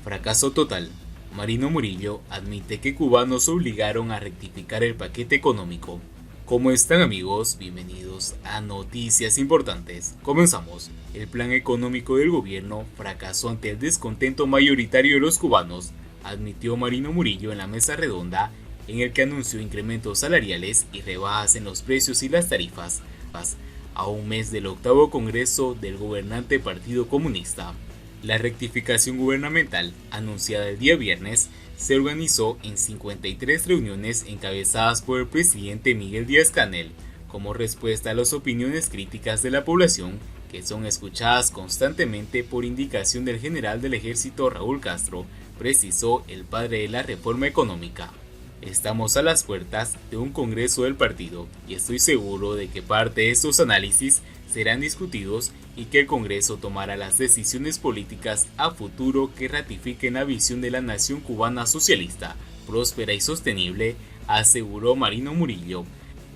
Fracaso total. Marino Murillo admite que cubanos obligaron a rectificar el paquete económico. ¿Cómo están, amigos? Bienvenidos a Noticias Importantes. Comenzamos. El plan económico del gobierno fracasó ante el descontento mayoritario de los cubanos, admitió Marino Murillo en la mesa redonda, en el que anunció incrementos salariales y rebajas en los precios y las tarifas, a un mes del octavo congreso del gobernante Partido Comunista. La rectificación gubernamental, anunciada el día viernes, se organizó en 53 reuniones encabezadas por el presidente Miguel Díaz-Canel, como respuesta a las opiniones críticas de la población, que son escuchadas constantemente por indicación del general del ejército Raúl Castro, precisó el padre de la reforma económica. Estamos a las puertas de un congreso del partido y estoy seguro de que parte de estos análisis serán discutidos y que el Congreso tomará las decisiones políticas a futuro que ratifiquen la visión de la nación cubana socialista, próspera y sostenible, aseguró Marino Murillo,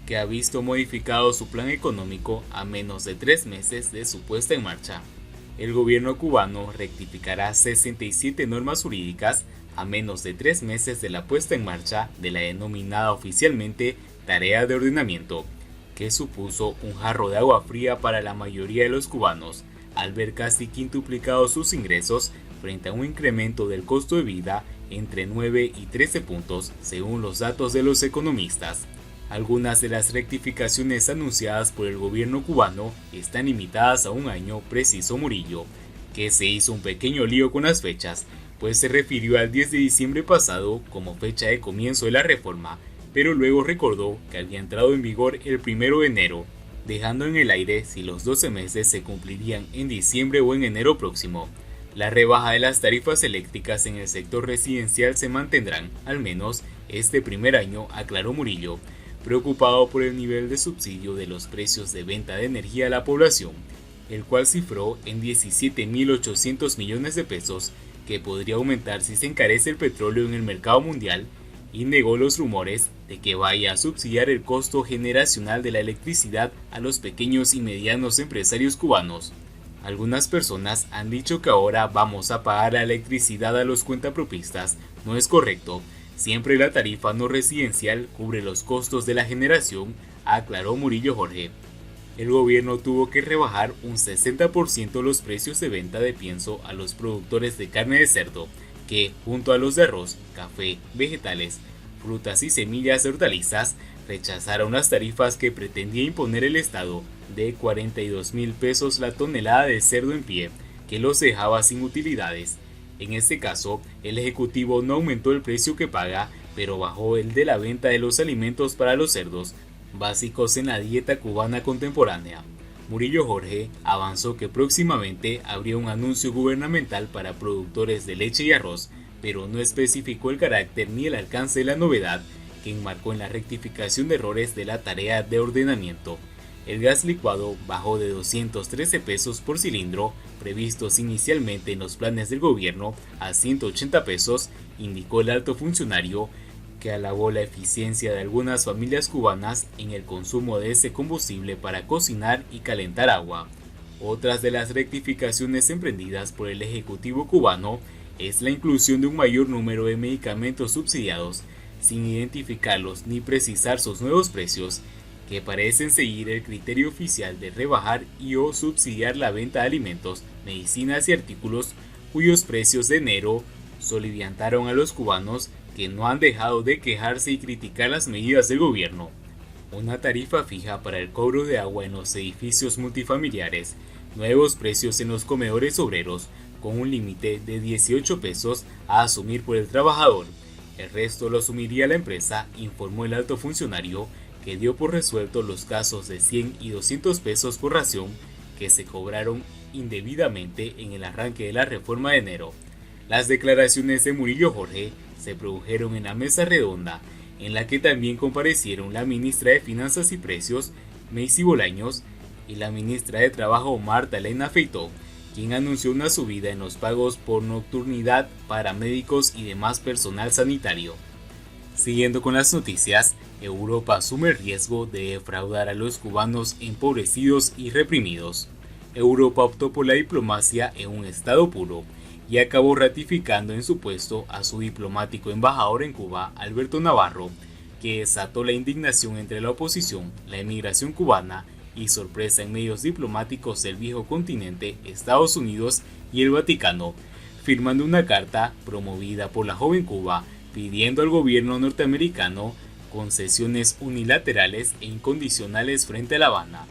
que ha visto modificado su plan económico a menos de 3 meses de su puesta en marcha. El gobierno cubano rectificará 67 normas jurídicas a menos de 3 meses de la puesta en marcha de la denominada oficialmente Tarea de Ordenamiento, que supuso un jarro de agua fría para la mayoría de los cubanos, al ver casi quintuplicados sus ingresos frente a un incremento del costo de vida entre 9 y 13 puntos, según los datos de los economistas. Algunas de las rectificaciones anunciadas por el gobierno cubano están limitadas a un año, precisó Murillo, que se hizo un pequeño lío con las fechas, pues se refirió al 10 de diciembre pasado como fecha de comienzo de la reforma, pero luego recordó que había entrado en vigor el 1 de enero, dejando en el aire si los 12 meses se cumplirían en diciembre o en enero próximo. La rebaja de las tarifas eléctricas en el sector residencial se mantendrán, al menos este primer año, aclaró Murillo, preocupado por el nivel de subsidio de los precios de venta de energía a la población, el cual cifró en 17.800 millones de pesos, que podría aumentar si se encarece el petróleo en el mercado mundial, y negó los rumores de que vaya a subsidiar el costo generacional de la electricidad a los pequeños y medianos empresarios cubanos. Algunas personas han dicho que ahora vamos a pagar la electricidad a los cuentapropistas. No es correcto. Siempre la tarifa no residencial cubre los costos de la generación, aclaró Murillo Jorge. El gobierno tuvo que rebajar un 60% los precios de venta de pienso a los productores de carne de cerdo, que, junto a los de arroz, café, vegetales, frutas y semillas de hortalizas, rechazaron las tarifas que pretendía imponer el Estado de 42.000 pesos la tonelada de cerdo en pie, que los dejaba sin utilidades. En este caso, el Ejecutivo no aumentó el precio que paga, pero bajó el de la venta de los alimentos para los cerdos, básicos en la dieta cubana contemporánea. Murillo Jorge avanzó que próximamente habría un anuncio gubernamental para productores de leche y arroz, pero no especificó el carácter ni el alcance de la novedad que enmarcó en la rectificación de errores de la tarea de ordenamiento. El gas licuado bajó de 213 pesos por cilindro, previstos inicialmente en los planes del gobierno, a 180 pesos, indicó el alto funcionario, que alabó la eficiencia de algunas familias cubanas en el consumo de ese combustible para cocinar y calentar agua. Otras de las rectificaciones emprendidas por el Ejecutivo cubano es la inclusión de un mayor número de medicamentos subsidiados, sin identificarlos ni precisar sus nuevos precios, que parecen seguir el criterio oficial de rebajar y o subsidiar la venta de alimentos, medicinas y artículos cuyos precios de enero soliviantaron a los cubanos, que no han dejado de quejarse y criticar las medidas del gobierno. Una tarifa fija para el cobro de agua en los edificios multifamiliares, nuevos precios en los comedores obreros, con un límite de 18 pesos a asumir por el trabajador. El resto lo asumiría la empresa, informó el alto funcionario, que dio por resuelto los casos de 100 y 200 pesos por ración que se cobraron indebidamente en el arranque de la reforma de enero. Las declaraciones de Murillo Jorge se produjeron en la mesa redonda, en la que también comparecieron la ministra de Finanzas y Precios, Macy Bolaños, y la ministra de Trabajo, Marta Elena Feitó, quien anunció una subida en los pagos por nocturnidad para médicos y demás personal sanitario. Siguiendo con las noticias, Europa asume el riesgo de defraudar a los cubanos empobrecidos y reprimidos. Europa optó por la diplomacia en un estado puro y acabó ratificando en su puesto a su diplomático embajador en Cuba, Alberto Navarro, que desató la indignación entre la oposición, la emigración cubana y sorpresa en medios diplomáticos del viejo continente, Estados Unidos y el Vaticano, firmando una carta promovida por la joven Cuba pidiendo al gobierno norteamericano concesiones unilaterales e incondicionales frente a La Habana.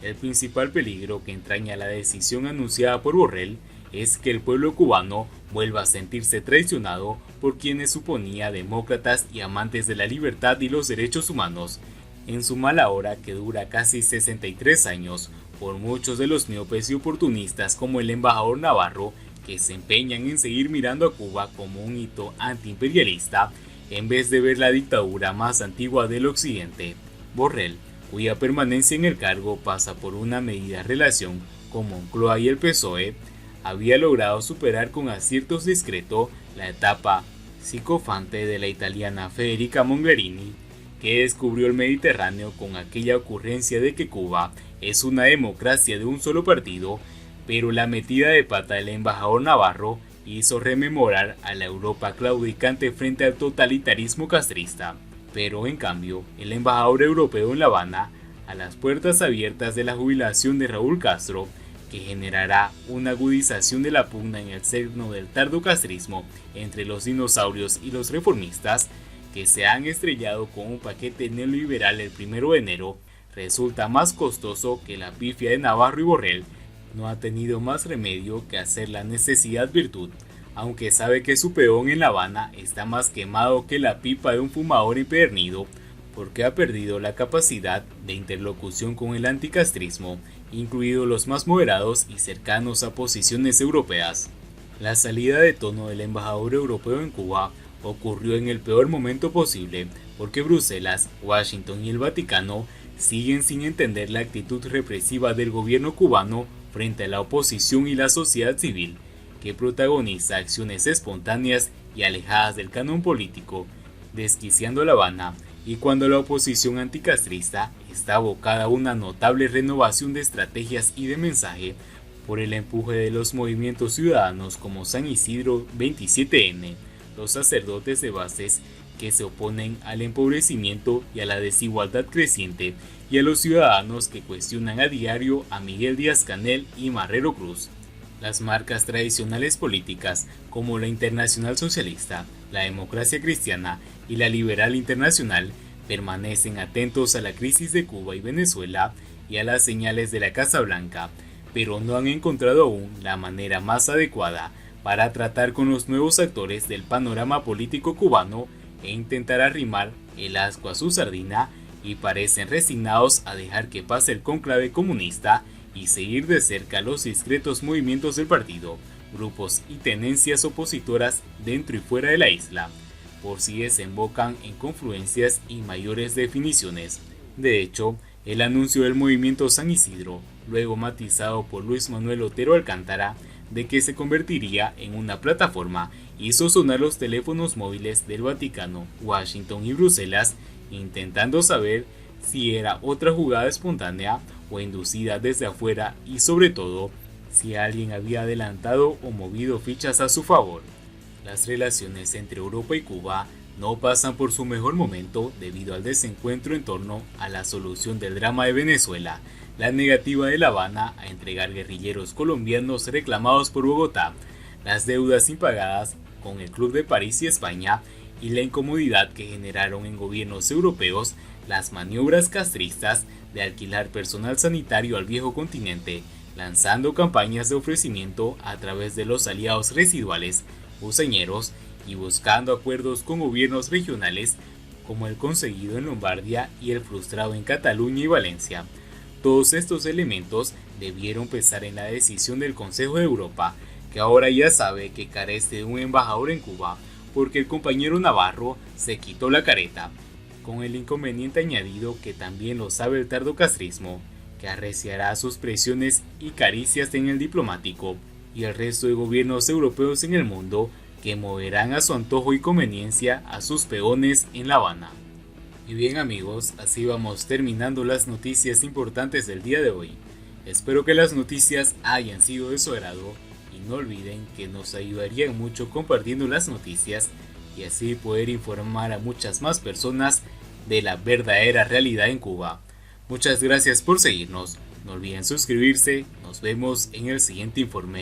El principal peligro que entraña la decisión anunciada por Borrell es que el pueblo cubano vuelva a sentirse traicionado por quienes suponía demócratas y amantes de la libertad y los derechos humanos, en su mala hora que dura casi 63 años, por muchos de los miopes y oportunistas como el embajador Navarro, que se empeñan en seguir mirando a Cuba como un hito antiimperialista, en vez de ver la dictadura más antigua del occidente. Borrell, cuya permanencia en el cargo pasa por una medida relación con Moncloa y el PSOE, había logrado superar con aciertos discretos la etapa psicofante de la italiana Federica Mogherini, que descubrió el Mediterráneo con aquella ocurrencia de que Cuba es una democracia de un solo partido, pero la metida de pata del embajador Navarro hizo rememorar a la Europa claudicante frente al totalitarismo castrista. Pero en cambio, el embajador europeo en La Habana, a las puertas abiertas de la jubilación de Raúl Castro, que generará una agudización de la pugna en el seno del tardocastrismo entre los dinosaurios y los reformistas, que se han estrellado con un paquete neoliberal el 1 de enero, resulta más costoso que la pifia de Navarro y Borrell, no ha tenido más remedio que hacer la necesidad virtud, aunque sabe que su peón en La Habana está más quemado que la pipa de un fumador empedernido, porque ha perdido la capacidad de interlocución con el anticastrismo, incluidos los más moderados y cercanos a posiciones europeas. La salida de tono del embajador europeo en Cuba ocurrió en el peor momento posible, porque Bruselas, Washington y el Vaticano siguen sin entender la actitud represiva del gobierno cubano frente a la oposición y la sociedad civil, que protagoniza acciones espontáneas y alejadas del canon político, desquiciando La Habana, y cuando la oposición anticastrista está abocada a una notable renovación de estrategias y de mensaje por el empuje de los movimientos ciudadanos como San Isidro 27N, los sacerdotes de bases que se oponen al empobrecimiento y a la desigualdad creciente, y a los ciudadanos que cuestionan a diario a Miguel Díaz-Canel y Marrero Cruz. Las marcas tradicionales políticas como la Internacional Socialista, la Democracia Cristiana y la Liberal Internacional permanecen atentos a la crisis de Cuba y Venezuela y a las señales de la Casa Blanca, pero no han encontrado aún la manera más adecuada para tratar con los nuevos actores del panorama político cubano e intentar arrimar el asco a su sardina, y parecen resignados a dejar que pase el cónclave comunista y seguir de cerca los discretos movimientos del partido, grupos y tenencias opositoras dentro y fuera de la isla, por si desembocan en confluencias y mayores definiciones. De hecho, el anuncio del movimiento San Isidro, luego matizado por Luis Manuel Otero Alcántara, de que se convertiría en una plataforma, hizo sonar los teléfonos móviles del Vaticano, Washington y Bruselas, intentando saber si era otra jugada espontánea o inducida desde afuera, y sobre todo, si alguien había adelantado o movido fichas a su favor. Las relaciones entre Europa y Cuba no pasan por su mejor momento debido al desencuentro en torno a la solución del drama de Venezuela, la negativa de La Habana a entregar guerrilleros colombianos reclamados por Bogotá, las deudas impagadas con el Club de París y España, y la incomodidad que generaron en gobiernos europeos las maniobras castristas de alquilar personal sanitario al viejo continente, lanzando campañas de ofrecimiento a través de los aliados residuales buceñeros y buscando acuerdos con gobiernos regionales como el conseguido en Lombardia y el frustrado en Cataluña y Valencia. Todos estos elementos debieron pesar en la decisión del Consejo de Europa, que ahora ya sabe que carece de un embajador en Cuba, porque el compañero Navarro se quitó la careta, con el inconveniente añadido que también lo sabe el tardocastrismo, que arreciará sus presiones y caricias en el diplomático, y el resto de gobiernos europeos en el mundo, que moverán a su antojo y conveniencia a sus peones en La Habana. Y bien amigos, así vamos terminando las noticias importantes del día de hoy. Espero que las noticias hayan sido de su agrado, y no olviden que nos ayudarían mucho compartiendo las noticias y así poder informar a muchas más personas de la verdadera realidad en Cuba. Muchas gracias por seguirnos, no olviden suscribirse, nos vemos en el siguiente informe.